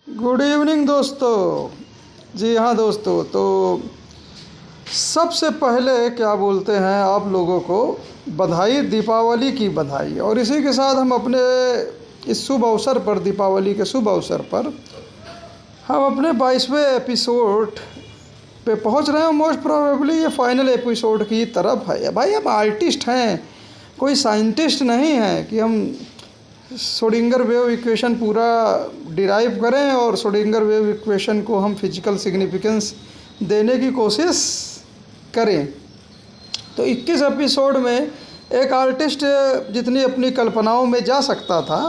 Good evening दोस्तों। जी हाँ दोस्तों, तो सबसे पहले क्या बोलते हैं आप लोगों को बधाई, दीपावली की बधाई। और इसी के साथ हम अपने इस शुभ अवसर पर, दीपावली के शुभ अवसर पर, हम अपने 22वें एपिसोड पे पहुंच रहे हैं। मोस्ट प्रोबेबली ये फाइनल एपिसोड की तरफ है। भाई हम आर्टिस्ट हैं, कोई साइंटिस्ट नहीं है कि हम श्रोडिंगर वेव इक्वेशन पूरा डिराइव करें और श्रोडिंगर वेव इक्वेशन को हम फिजिकल सिग्निफिकेंस देने की कोशिश करें। तो 21 एपिसोड में एक आर्टिस्ट जितनी अपनी कल्पनाओं में जा सकता था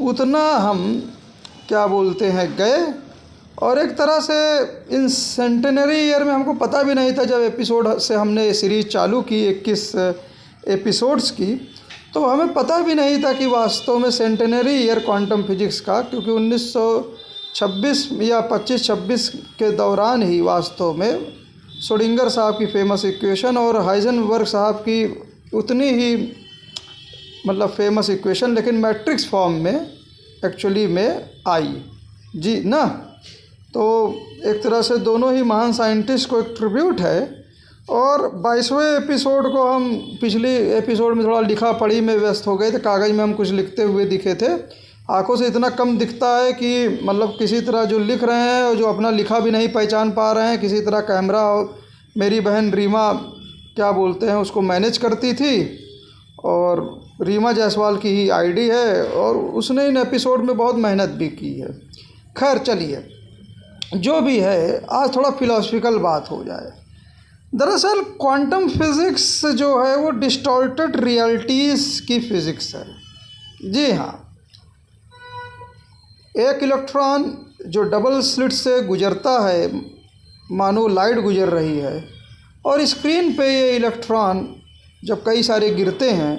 उतना हम क्या बोलते हैं गए। और एक तरह से इन सेंटेनरी ईयर में हमको पता भी नहीं था, जब एपिसोड से हमने सीरीज़ चालू की 21 एपिसोड्स की, तो हमें पता भी नहीं था कि वास्तव में सेंटेनरी ईयर क्वांटम फिजिक्स का, क्योंकि 1926 या 25-26 के दौरान ही वास्तव में श्रोडिंगर साहब की फेमस इक्वेशन और हाइजेनबर्ग साहब की उतनी ही फेमस इक्वेशन, लेकिन मैट्रिक्स फॉर्म में एक्चुअली में आई जी ना। तो एक तरह से दोनों ही महान साइंटिस्ट को एक ट्रिब्यूट है। और 22वें एपिसोड को हम पिछली एपिसोड में थोड़ा लिखा पढ़ी में व्यस्त हो गए थे। कागज़ में हम कुछ लिखते हुए दिखे थे, आंखों से इतना कम दिखता है कि किसी तरह जो लिख रहे हैं और जो अपना लिखा भी नहीं पहचान पा रहे हैं। किसी तरह कैमरा मेरी बहन रीमा क्या बोलते हैं उसको मैनेज करती थी, और रीमा जायसवाल की ही आईडी है, और उसने इन एपिसोड में बहुत मेहनत भी की है। खैर चलिए, जो भी है, आज थोड़ा फिलॉसफिकल बात हो जाए। दरअसल क्वांटम फिज़िक्स जो है वो डिस्टॉर्टेड रियलिटीज़ की फ़िज़िक्स है। जी हाँ, एक इलेक्ट्रॉन जो डबल स्लिट से गुजरता है, मानो लाइट गुजर रही है, और स्क्रीन पे ये इलेक्ट्रॉन जब कई सारे गिरते हैं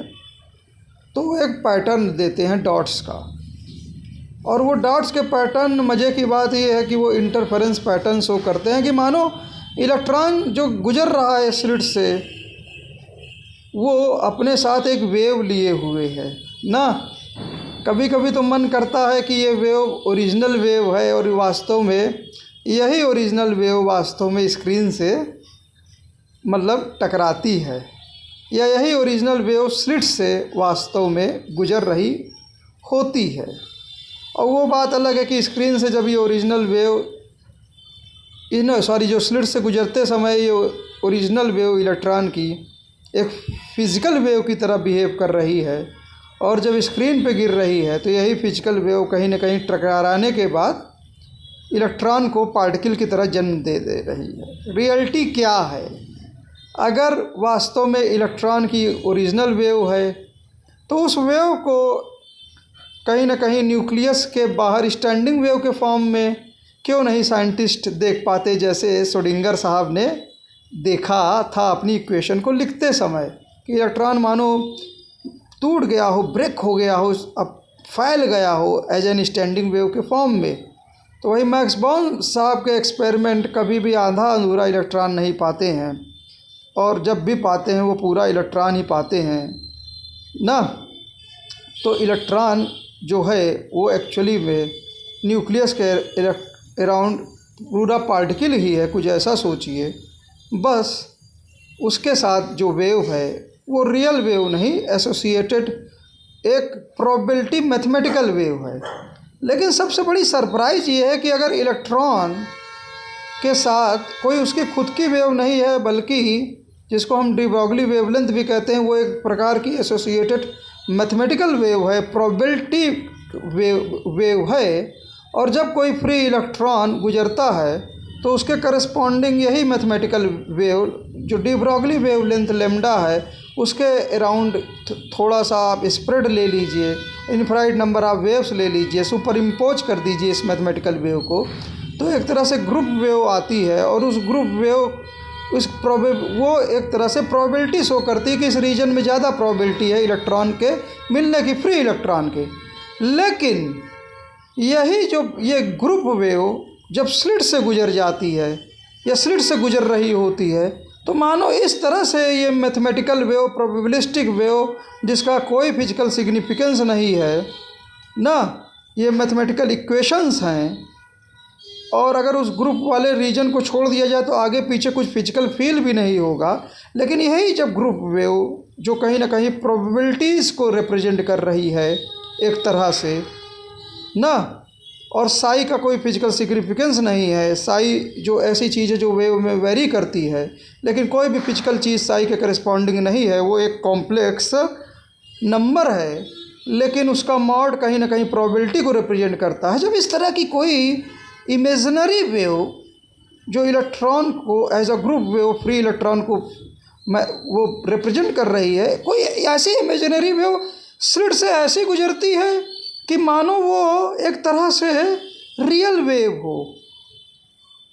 तो वो एक पैटर्न देते हैं डॉट्स का। और वो डॉट्स के पैटर्न, मज़े की बात ये है कि वो इंटरफेरेंस पैटर्न शो करते हैं कि मानो इलेक्ट्रॉन जो गुजर रहा है स्लिट से, वो अपने साथ एक वेव लिए हुए है ना। कभी कभी तो मन करता है कि ये वेव ओरिजिनल वेव है, और वास्तव में यही ओरिजिनल वेव वास्तव में स्क्रीन से टकराती है, या यही ओरिजिनल वेव स्लिट से वास्तव में गुजर रही होती है। और वो बात अलग है कि स्क्रीन से जब ये ओरिजिनल वेव जो स्लिट से गुजरते समय ये ओरिजिनल वेव इलेक्ट्रॉन की एक फ़िज़िकल वेव की तरह बिहेव कर रही है, और जब स्क्रीन पे गिर रही है तो यही फ़िज़िकल वेव कहीं ना कहीं टकराने के बाद इलेक्ट्रॉन को पार्टिकल की तरह जन्म दे रही है। रियलिटी क्या है? अगर वास्तव में इलेक्ट्रॉन की ओरिजिनल वेव है तो उस वेव को कहीं ना कहीं न्यूक्लियस के बाहर स्टैंडिंग वेव के फॉर्म में क्यों नहीं साइंटिस्ट देख पाते, जैसे श्रोडिंगर साहब ने देखा था अपनी इक्वेशन को लिखते समय, कि इलेक्ट्रॉन मानो टूट गया हो, ब्रेक हो गया हो, अब फैल गया हो एज एन स्टैंडिंग वेव के फॉर्म में। तो वही मैक्स बॉर्न साहब के एक्सपेरिमेंट कभी भी आधा अधूरा इलेक्ट्रॉन नहीं पाते हैं, और जब भी पाते हैं वो पूरा इलेक्ट्रॉन ही पाते हैं ना। तो इलेक्ट्रॉन जो है वो एक्चुअली में न्यूक्लियस के अराउंड पूरा पार्टिकल ही है, कुछ ऐसा सोचिए। बस उसके साथ जो वेव है वो रियल वेव नहीं, एसोसिएटेड एक प्रोबेबिलिटी मैथमेटिकल वेव है। लेकिन सबसे बड़ी सरप्राइज़ ये है कि अगर इलेक्ट्रॉन के साथ कोई उसकी खुद की वेव नहीं है, बल्कि जिसको हम डी ब्रॉगली वेवलेंथ भी कहते हैं, वो एक प्रकार की एसोसिएटेड मैथमेटिकल वेव है, प्रोबेबिलिटी वेव है। और जब कोई फ्री इलेक्ट्रॉन गुजरता है तो उसके करस्पॉन्डिंग यही मैथमेटिकल वेव, जो डी ब्रॉगली वेवलेंथ लेमडा है, उसके अराउंड थोड़ा सा आप स्प्रेड ले लीजिए, इनफाइनाइट नंबर ऑफ वेव्स ले लीजिए, सुपर इम्पोज कर दीजिए इस मैथमेटिकल वेव को, तो एक तरह से ग्रुप वेव आती है। और उस ग्रुप वेव वो एक तरह से प्रोबेबिलिटी शो करती है कि इस रीजन में ज़्यादा प्रोबेबिलिटी है इलेक्ट्रॉन के मिलने की, फ्री इलेक्ट्रॉन के। लेकिन यही जो ये ग्रुप वेव जब स्लिट से गुजर जाती है या स्लिट से गुजर रही होती है, तो मानो इस तरह से ये मैथमेटिकल वेव, प्रोबेबिलिस्टिक वेव, जिसका कोई फिजिकल सिग्निफिकेंस नहीं है ना, ये मैथमेटिकल इक्वेशंस हैं, और अगर उस ग्रुप वाले रीजन को छोड़ दिया जाए तो आगे पीछे कुछ फिजिकल फील भी नहीं होगा। लेकिन यही जब ग्रुप वेव जो कहीं ना कहीं प्रोबेबिलिटीज़ को रिप्रेजेंट कर रही है एक तरह से ना, और साई का कोई फिजिकल सिग्निफिकेंस नहीं है। साई जो ऐसी चीज़ है जो वेव में वेरी करती है, लेकिन कोई भी फिजिकल चीज़ साई के करस्पॉन्डिंग नहीं है। वो एक कॉम्प्लेक्स नंबर है, लेकिन उसका मॉड कहीं ना कहीं प्रोबेबिलिटी को रिप्रेजेंट करता है। जब इस तरह की कोई इमेजिनरी वेव जो इलेक्ट्रॉन को as a group wave, free electron को वो रिप्रेजेंट कर रही है, कोई ऐसी इमेजिनरी वेव स्लिट से ऐसी गुजरती है कि मानो वो एक तरह से रियल वेव हो।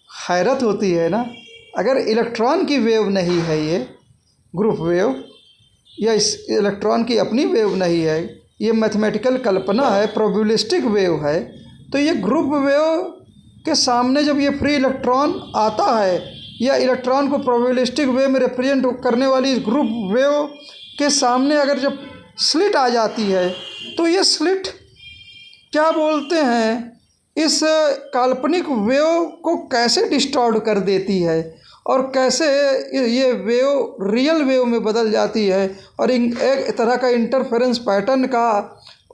हैरत होती है ना, अगर इलेक्ट्रॉन की वेव नहीं है ये ग्रुप वेव, या इस इलेक्ट्रॉन की अपनी वेव नहीं है, ये मैथमेटिकल कल्पना है, प्रोबेबिलिस्टिक वेव है, तो ये ग्रुप वेव के सामने जब ये फ्री इलेक्ट्रॉन आता है, या इलेक्ट्रॉन को प्रोबेबिलिस्टिक वे में रिप्रेजेंट करने वाली इस ग्रुप वेव के सामने अगर जब स्लिट आ जाती है, तो ये स्लिट क्या बोलते हैं, इस काल्पनिक वेव को कैसे डिस्टॉर्ट कर देती है, और कैसे ये वेव रियल वेव में बदल जाती है, और एक तरह का इंटरफेरेंस पैटर्न का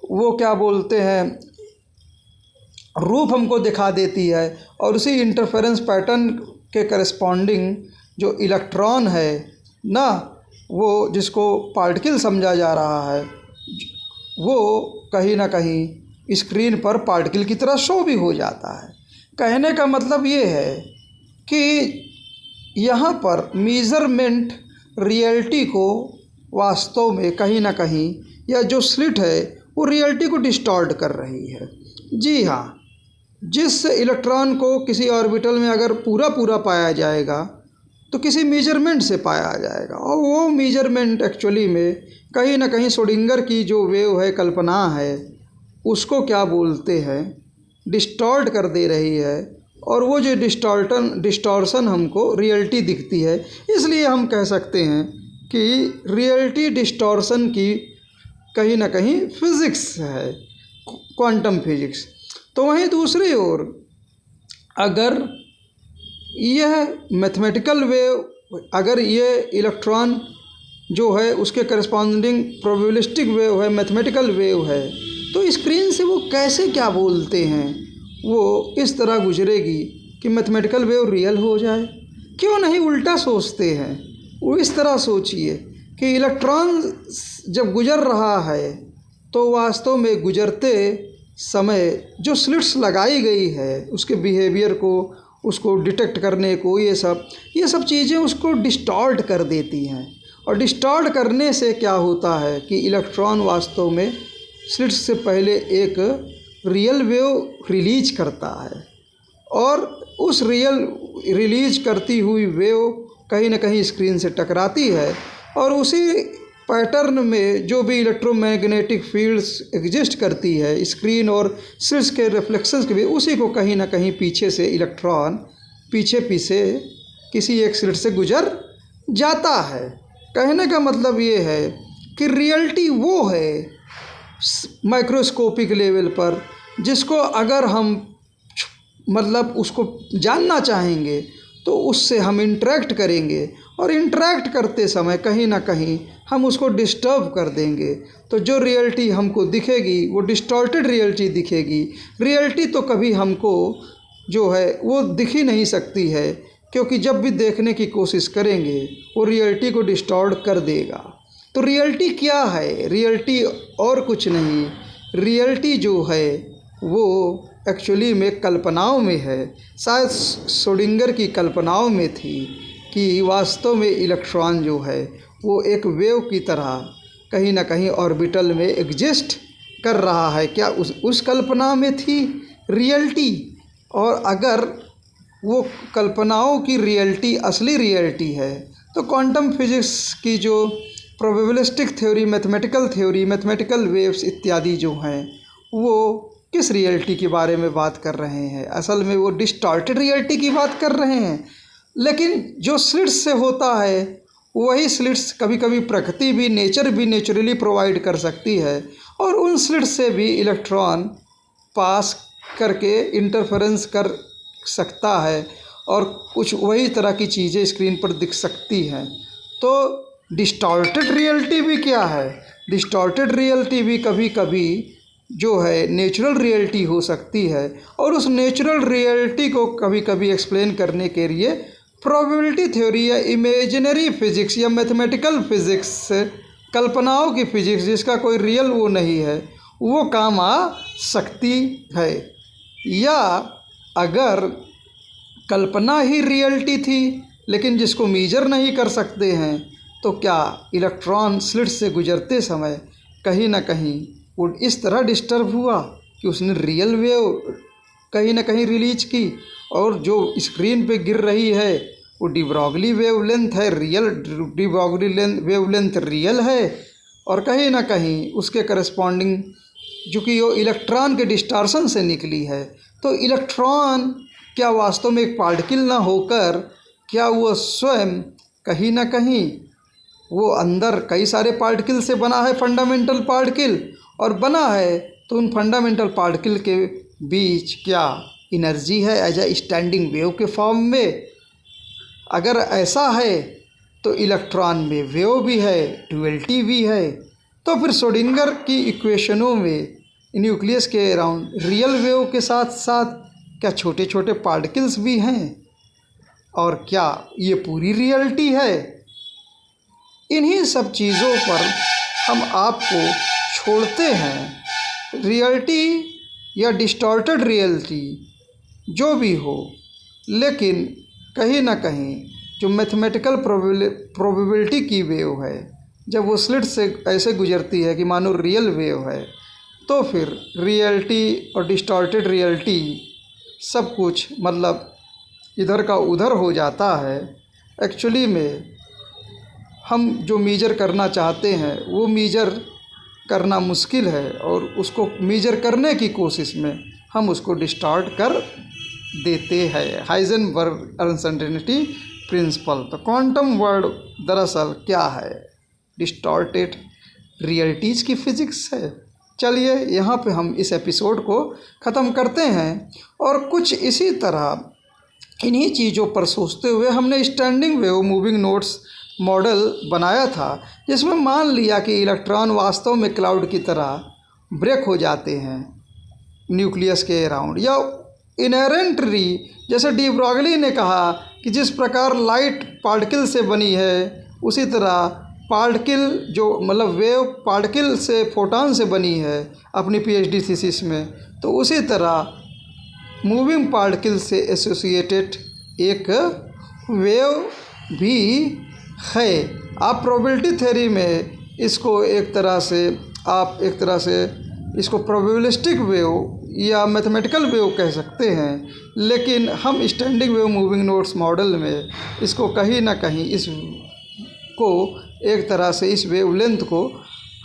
वो क्या बोलते हैं रूप हमको दिखा देती है। और उसी इंटरफेरेंस पैटर्न के करस्पॉन्डिंग जो इलेक्ट्रॉन है ना, वो जिसको पार्टिकल समझा जा रहा है, वो कहीं ना कहीं स्क्रीन पर पार्टिकल की तरह शो भी हो जाता है। कहने का मतलब ये है कि यहाँ पर मेज़रमेंट रियलिटी को वास्तव में कहीं ना कहीं, या जो स्लिट है वो रियलिटी को डिस्टॉर्ट कर रही है। जी हाँ, जिस इलेक्ट्रॉन को किसी ऑर्बिटल में अगर पूरा पाया जाएगा तो किसी मेजरमेंट से पाया जाएगा, और वो मेजरमेंट एक्चुअली में कहीं ना कहीं श्रोडिंगर की जो वेव है, कल्पना है, उसको क्या बोलते हैं डिस्टॉर्ट कर दे रही है, और वो जो डिस्टॉर्शन हमको रियलिटी दिखती है। इसलिए हम कह सकते हैं कि रियलिटी डिस्टॉर्शन की कहीं ना कहीं फिज़िक्स है, क्वांटम फिज़िक्स। तो वहीं दूसरी ओर अगर यह मैथमेटिकल वेव, अगर ये इलेक्ट्रॉन जो है उसके करस्पॉन्डिंग प्रोबेबिलिस्टिक वेव है, मैथमेटिकल वेव है, तो स्क्रीन से वो कैसे क्या बोलते हैं, वो इस तरह गुजरेगी कि मैथमेटिकल वेव रियल हो जाए। क्यों नहीं उल्टा सोचते हैं, वो इस तरह सोचिए कि इलेक्ट्रॉन जब गुजर रहा है तो वास्तव में गुजरते समय जो स्लिट्स लगाई गई है उसके बिहेवियर को, उसको डिटेक्ट करने को, ये सब चीज़ें उसको डिस्टॉर्ट कर देती हैं। और डिस्टॉर्ट करने से क्या होता है कि इलेक्ट्रॉन वास्तव में स्लिट्स से पहले एक रियल वेव रिलीज करता है, और उस रिलीज करती हुई वेव कहीं ना कहीं स्क्रीन से टकराती है, और उसी पैटर्न में जो भी इलेक्ट्रोमैग्नेटिक फील्ड्स एग्जिस्ट करती है स्क्रीन और स्लिट्स के रिफ्लेक्शंस के भी, उसी को कहीं ना कहीं पीछे से इलेक्ट्रॉन पीछे किसी एक स्लिट से गुजर जाता है। कहने का मतलब ये है कि रियलिटी वो है माइक्रोस्कोपिक लेवल पर, जिसको अगर हम मतलब उसको जानना चाहेंगे तो उससे हम इंटरेक्ट करेंगे, और इंटरेक्ट करते समय कहीं ना कहीं हम उसको डिस्टर्ब कर देंगे, तो जो रियलिटी हमको दिखेगी वो डिस्टॉर्टेड रियलिटी दिखेगी। रियलिटी तो कभी हमको जो है वो दिख ही नहीं सकती है, क्योंकि जब भी देखने की कोशिश करेंगे वो रियलिटी को डिस्टॉर्ट कर देगा। तो रियलिटी क्या है? रियलिटी और कुछ नहीं, रियलिटी जो है वो एक्चुअली में कल्पनाओं में है। शायद श्रोडिंगर की कल्पनाओं में थी कि वास्तव में इलेक्ट्रॉन जो है वो एक वेव की तरह कहीं ना कहीं ऑर्बिटल में एग्जिस्ट कर रहा है। क्या उस कल्पना में थी रियलिटी? और अगर वो कल्पनाओं की रियलिटी असली रियलिटी है तो क्वांटम फिजिक्स की जो probabilistic theory, mathematical theory, mathematical waves इत्यादि जो हैं वो किस रियलिटी के बारे में बात कर रहे हैं? असल में वो डिस्टॉर्टेड रियलिटी की बात कर रहे हैं। लेकिन जो स्लिट्स से होता है वही स्लिट्स कभी कभी प्रकृति भी, नेचर भी नेचुरली प्रोवाइड कर सकती है, और उन स्लिट्स से भी इलेक्ट्रॉन पास करके इंटरफेरेंस कर सकता है और कुछ वही तरह की चीज़ें स्क्रीन पर दिख सकती हैं। तो डिस्टॉर्टेड रियलिटी भी क्या है? डिस्टॉर्टेड रियलिटी भी कभी कभी जो है नेचुरल रियलिटी हो सकती है, और उस नेचुरल रियलिटी को कभी कभी एक्सप्लेन करने के लिए प्रोबेबिलिटी थ्योरी या इमेजिनरी फिजिक्स या मैथमेटिकल फिजिक्स, कल्पनाओं की फिजिक्स जिसका कोई रियल वो नहीं है, वो काम आ सकती है। या अगर कल्पना ही रियलिटी थी लेकिन जिसको मेजर नहीं कर सकते हैं, तो क्या इलेक्ट्रॉन स्लिट से गुजरते समय कहीं ना कहीं वो इस तरह डिस्टर्ब हुआ कि उसने रियल वेव कहीं ना कहीं रिलीज की, और जो स्क्रीन पे गिर रही है वो डी ब्रॉगली वेवलेंथ है, real de Broglie wavelength real है, और कहीं ना कहीं उसके करस्पॉन्डिंग चूँकि वो इलेक्ट्रॉन के डिस्टॉर्शन से निकली है, तो इलेक्ट्रॉन क्या वास्तव में एक पार्टिकल ना होकर क्या वो स्वयं कहीं ना कहीं वो अंदर कई सारे पार्टिकल से बना है, फंडामेंटल पार्टिकल, और बना है तो उन फंडामेंटल पार्टिकल के बीच क्या एनर्जी है एज ए स्टैंडिंग वेव के फॉर्म में? अगर ऐसा है तो इलेक्ट्रॉन में वेव भी है, ड्यूअलिटी भी है। तो फिर श्रोडिंगर की इक्वेशनों में न्यूक्लियस के अराउंड रियल वेव के साथ साथ क्या छोटे छोटे पार्टिकल्स भी हैं, और क्या ये पूरी रियलिटी है? इन्हीं सब चीज़ों पर हम आपको छोड़ते हैं। रियलिटी या डिस्टॉर्टेड रियलिटी जो भी हो, लेकिन कहीं ना कहीं जो मैथमेटिकल प्रोबेबिलिटी की वेव है, जब वो स्लिट से ऐसे गुजरती है कि मानो रियल वेव है, तो फिर रियलिटी और डिस्टॉर्टेड रियलिटी सब कुछ मतलब इधर का उधर हो जाता है। एक्चुअली में हम जो मेजर करना चाहते हैं वो मेजर करना मुश्किल है, और उसको मेजर करने की कोशिश में हम उसको डिस्टॉर्ट कर देते हैं। Heisenberg uncertainty principle. तो क्वांटम वर्ड दरअसल क्या है? डिस्टॉर्टेड रियलिटीज़ की फिजिक्स है। चलिए यहाँ पे हम इस एपिसोड को ख़त्म करते हैं, और कुछ इसी तरह इन्हीं चीज़ों पर सोचते हुए हमने standing wave moving notes model बनाया था, जिसमें मान लिया कि इलेक्ट्रॉन वास्तव में क्लाउड की तरह ब्रेक हो जाते हैं न्यूक्लियस के अराउंड, या इनहेरेंटली जैसे डी ब्रॉगली ने कहा कि जिस प्रकार लाइट पार्टिकल से बनी है, उसी तरह पार्टिकल जो मतलब वेव पार्टिकल से फोटॉन से बनी है अपनी पीएचडी थीसिस में, तो उसी तरह मूविंग पार्टिकल से एसोसिएटेड एक वेव भी है। आप प्रोबेबिलिटी थ्योरी में इसको एक तरह से इसको प्रोबेबिलिस्टिक वेव या मैथमेटिकल वेव कह सकते हैं, लेकिन हम standing wave moving notes model में इसको कहीं ना कहीं इसको एक तरह से इस वेवलेंथ को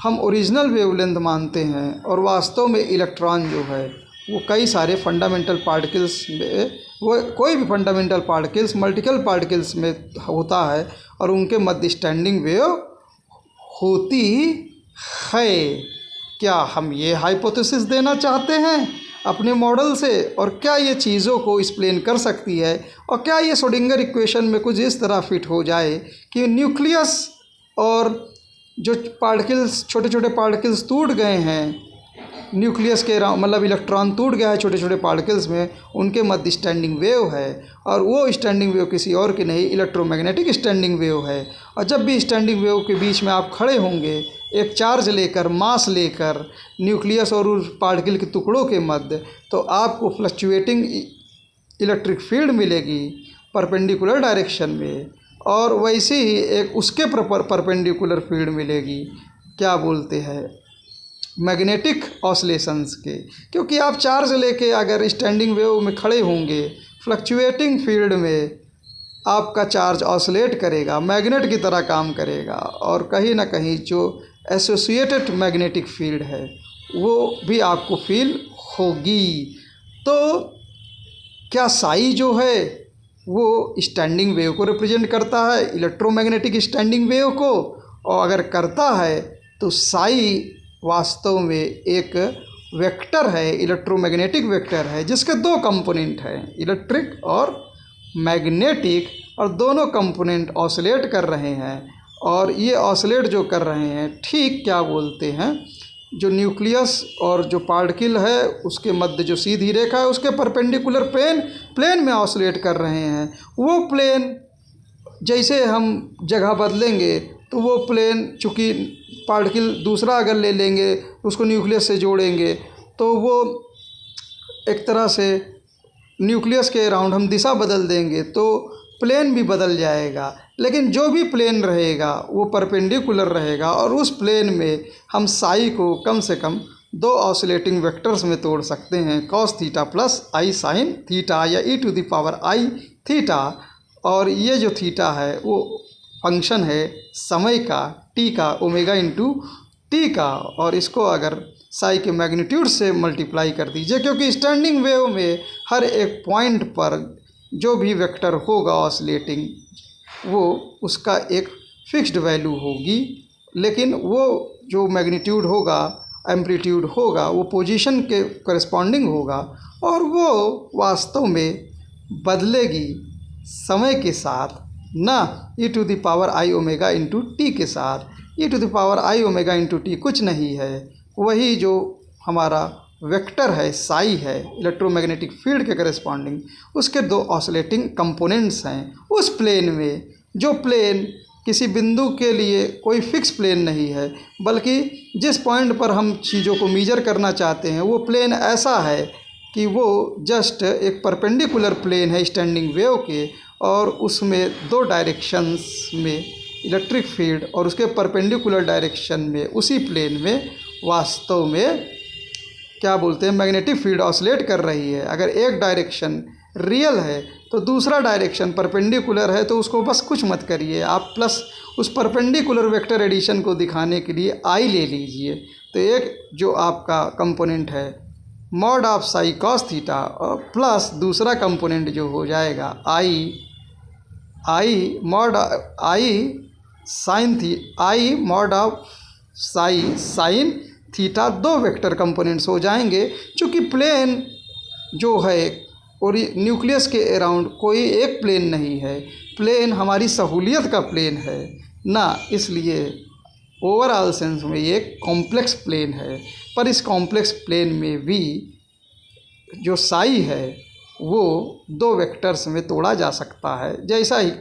हम ओरिजिनल वेवलेंथ मानते हैं, और वास्तव में इलेक्ट्रॉन जो है वो कई सारे फंडामेंटल पार्टिकल्स में, वो कोई भी फंडामेंटल पार्टिकल्स मल्टीपल पार्टिकल्स में होता है, और उनके मध्य स्टैंडिंग वेव होती है। क्या हम ये हाइपोथेसिस देना चाहते हैं अपने मॉडल से, और क्या ये चीज़ों को एक्सप्लेन कर सकती है, और क्या ये श्रोडिंगर इक्वेशन में कुछ इस तरह फिट हो जाए कि न्यूक्लियस और जो पार्टिकल्स छोटे छोटे पार्टिकल्स टूट गए हैं न्यूक्लियस के मतलब इलेक्ट्रॉन टूट गया है छोटे छोटे पार्टिकल्स में, उनके मध्य स्टैंडिंग वेव है, और वो स्टैंडिंग वेव किसी और की नहीं इलेक्ट्रोमैग्नेटिक स्टैंडिंग वेव है। और जब भी स्टैंडिंग वेव के बीच में आप खड़े होंगे एक चार्ज लेकर, मास लेकर न्यूक्लियस और उस पार्टिकल के टुकड़ों के मध्य, तो आपको फ्लक्चुएटिंग इलेक्ट्रिक फील्ड मिलेगी परपेंडिकुलर डायरेक्शन में, और वैसे ही एक उसके परपेंडिकुलर फील्ड मिलेगी क्या बोलते हैं मैग्नेटिक ऑसिलेशंस के, क्योंकि आप चार्ज लेके अगर स्टैंडिंग वेव में खड़े होंगे फ्लक्चुएटिंग फील्ड में आपका चार्ज ऑसिलेट करेगा, मैग्नेट की तरह काम करेगा, और कहीं ना कहीं जो एसोसिएटेड मैग्नेटिक फील्ड है वो भी आपको फील होगी। तो क्या साई जो है वो स्टैंडिंग वेव को रिप्रेजेंट करता है, इलेक्ट्रोमैग्नेटिक स्टैंडिंग वेव को, और अगर करता है तो साई वास्तव में एक वेक्टर है, इलेक्ट्रोमैग्नेटिक वेक्टर है, जिसके दो कंपोनेंट हैं, इलेक्ट्रिक और मैग्नेटिक, और दोनों कंपोनेंट ऑसिलेट कर रहे हैं। और ये ऑसिलेट जो कर रहे हैं, ठीक क्या बोलते हैं, जो न्यूक्लियस और जो पार्टिकल है उसके मध्य जो सीधी रेखा है उसके परपेंडिकुलर प्लेन में ऑसिलेट कर रहे हैं। वो प्लेन जैसे हम जगह बदलेंगे तो वो प्लेन, चूँकि पार्टिकल दूसरा अगर ले लेंगे उसको न्यूक्लियस से जोड़ेंगे तो वो एक तरह से न्यूक्लियस के अराउंड हम दिशा बदल देंगे तो प्लेन भी बदल जाएगा। लेकिन जो भी प्लेन रहेगा वो परपेंडिकुलर रहेगा, और उस प्लेन में हम साई को कम से कम दो ऑसिलेटिंग वेक्टर्स में तोड़ सकते हैं, cos थीटा प्लस आई साइन थीटा या e⁻i थीटा। और ये जो थीटा है वो फंक्शन है समय का, t का, ओमेगा इंटू टी का, और इसको अगर साई के मैग्नीट्यूड से मल्टीप्लाई कर दीजिए, क्योंकि स्टैंडिंग वेव में हर एक पॉइंट पर जो भी वेक्टर होगा ऑसिलेटिंग वो उसका एक फिक्स्ड वैल्यू होगी, लेकिन वो जो मैग्नीट्यूड होगा, एम्पलीट्यूड होगा, वो पोजीशन के करस्पॉन्डिंग होगा, और वो वास्तव में बदलेगी समय के साथ, ना e⁻i ओमेगा इंटू टी के साथ। e⁻i ओमेगा इंटू टी कुछ नहीं है, वही जो हमारा वेक्टर है, साई है, इलेक्ट्रोमैग्नेटिक फील्ड के करस्पॉन्डिंग, उसके दो ऑसिलेटिंग कंपोनेंट्स हैं उस प्लेन में। जो प्लेन किसी बिंदु के लिए कोई फिक्स प्लेन नहीं है, बल्कि जिस पॉइंट पर हम चीज़ों को मेजर करना चाहते हैं वो प्लेन ऐसा है कि वो जस्ट एक परपेंडिकुलर प्लेन है स्टैंडिंग वेव के, और उसमें दो डायरेक्शंस में इलेक्ट्रिक फील्ड और उसके परपेंडिकुलर डायरेक्शन में उसी प्लेन में वास्तव में क्या बोलते हैं, मैग्नेटिक फील्ड ऑसिलेट कर रही है। अगर एक डायरेक्शन रियल है तो दूसरा डायरेक्शन परपेंडिकुलर है, तो उसको बस कुछ मत करिए, आप प्लस उस परपेंडिकुलर वेक्टर एडिशन को दिखाने के लिए आई ले लीजिए। तो एक जो आपका कंपोनेंट है mod of psi cos theta, और प्लस दूसरा कंपोनेंट जो हो जाएगा I mod I sine I mod of psi sine theta, दो वेक्टर कंपोनेंट्स हो जाएंगे। चूँकि प्लेन जो है और न्यूक्लियस के अराउंड कोई एक प्लेन नहीं है, प्लेन हमारी सहूलियत का प्लेन है ना, इसलिए ओवरऑल सेंस में ये कॉम्प्लेक्स प्लेन है। पर इस कॉम्प्लेक्स प्लेन में भी जो साई है वो दो वेक्टर्स में तोड़ा जा सकता है,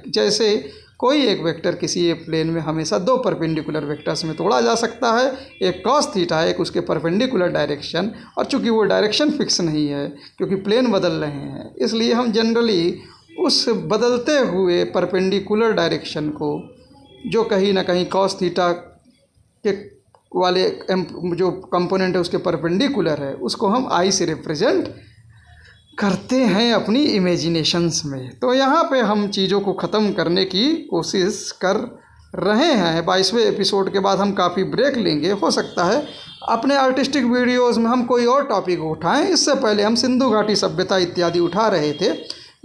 जैसे कोई एक वेक्टर किसी एक प्लेन में हमेशा दो परपेंडिकुलर वेक्टर्स में तोड़ा जा सकता है, एक कॉस थीटा है, एक उसके परपेंडिकुलर डायरेक्शन, और चूंकि वो डायरेक्शन फिक्स नहीं है क्योंकि प्लेन बदल रहे हैं, इसलिए हम जनरली उस बदलते हुए परपेंडिकुलर डायरेक्शन को, जो कहीं ना कहीं कॉस थीटा के वाले जो कंपोनेंट है उसके परपेंडिकुलर है, उसको हम आई से रिप्रेजेंट करते हैं अपनी इमेजिनेशंस में। तो यहाँ पे हम चीज़ों को ख़त्म करने की कोशिश कर रहे हैं। 22वें एपिसोड के बाद हम काफ़ी ब्रेक लेंगे, हो सकता है अपने आर्टिस्टिक वीडियोस में हम कोई और टॉपिक उठाएं। इससे पहले हम सिंधु घाटी सभ्यता इत्यादि उठा रहे थे,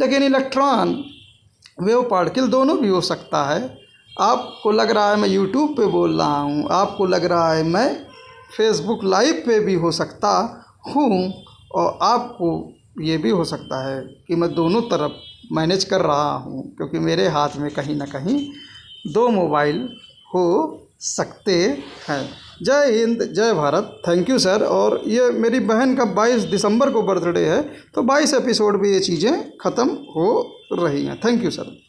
लेकिन इलेक्ट्रॉन वेव पार्टिकल दोनों भी हो सकता है। आपको लग रहा है मैं यूट्यूब पे बोल रहा हूँ, आपको लग रहा है मैं फेसबुक लाइव पे भी हो सकता हूँ, और आपको ये भी हो सकता है कि मैं दोनों तरफ मैनेज कर रहा हूँ, क्योंकि मेरे हाथ में कहीं ना कहीं दो मोबाइल हो सकते हैं। जय हिंद, जय भारत, थैंक यू सर। और ये मेरी बहन का 22 दिसंबर को बर्थडे है, तो 22 एपिसोड में ये चीज़ें ख़त्म हो रही हैं। Thank you sir.